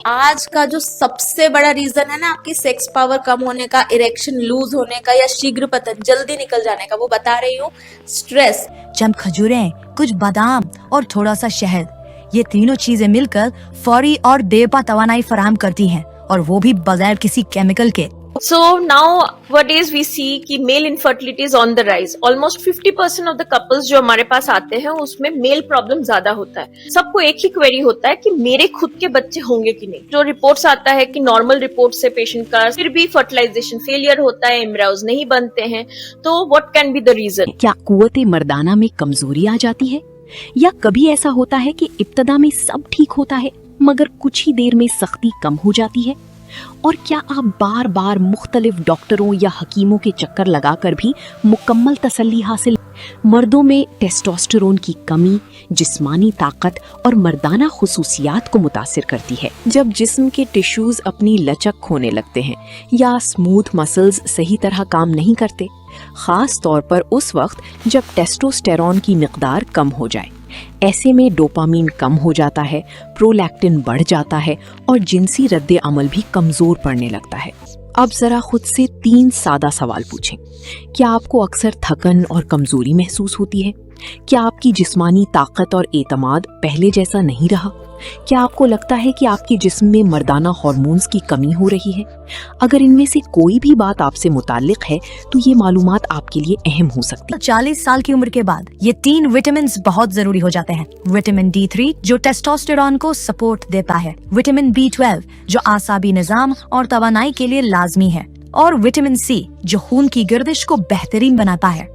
آج کا جو سب سے بڑا ریزن ہے نا آپ کی سیکس پاور کم ہونے کا، اریکشن لوز ہونے کا یا شیگر پتن جلدی نکل جانے کا، وہ بتا رہی ہوں سٹریس. چند کھجوریں، کچھ بادام اور تھوڑا سا شہد، یہ تینوں چیزیں مل کر فوری اور دیرپا توانائی فراہم کرتی ہیں، اور وہ بھی بغیر کسی کیمیکل کے. So nowadays we see کہ male infertility is on the rise. Almost 50% of the couples جو ہمارے پاس آتے ہیں اس میں male problem زیادہ ہوتا ہے. سب کو ایک ہی query ہوتا ہے کہ میرے خود کے بچے ہوں گے کہ نہیں. جو reports آتا ہے کہ normal report سے patient کا پھر بھی fertilization failure ہوتا ہے، embryos نہیں بنتے ہیں، تو what can be the reason؟ کیا قوت مردانہ میں کمزوری آ جاتی ہے، یا کبھی ایسا ہوتا ہے کہ ابتدا میں سب ٹھیک ہوتا ہے مگر کچھ ہی دیر میں سختی کم ہو جاتی ہے؟ اور کیا آپ بار بار مختلف ڈاکٹروں یا حکیموں کے چکر لگا کر بھی مکمل تسلی حاصل؟ مردوں میں ٹیسٹوسٹیرون کی کمی جسمانی طاقت اور مردانہ خصوصیات کو متاثر کرتی ہے. جب جسم کے ٹیشوز اپنی لچک کھونے لگتے ہیں یا اسموتھ مسلز صحیح طرح کام نہیں کرتے، خاص طور پر اس وقت جب ٹیسٹوسٹیرون کی مقدار کم ہو جائے، ایسے میں ڈوپامین کم ہو جاتا ہے، پرولیکٹن بڑھ جاتا ہے اور جنسی رد عمل بھی کمزور پڑنے لگتا ہے. اب ذرا خود سے 3 سادہ سوال پوچھیں. کیا آپ کو اکثر تھکن اور کمزوری محسوس ہوتی ہے؟ کیا آپ کی جسمانی طاقت اور اعتماد پہلے جیسا نہیں رہا؟ کیا آپ کو لگتا ہے کہ آپ کے جسم میں مردانہ ہارمونز کی کمی ہو رہی ہے؟ اگر ان میں سے کوئی بھی بات آپ سے متعلق ہے تو یہ معلومات آپ کے لیے اہم ہو سکتی. 40 سال کی عمر کے بعد یہ 3 وٹامنز بہت ضروری ہو جاتے ہیں. وٹامن D3 جو ٹیسٹوسٹیرون کو سپورٹ دیتا ہے، وٹامن B12 جو اعصابی نظام اور توانائی کے لیے لازمی ہے، اور وٹامن C جو خون کی گردش کو بہترین بناتا ہے.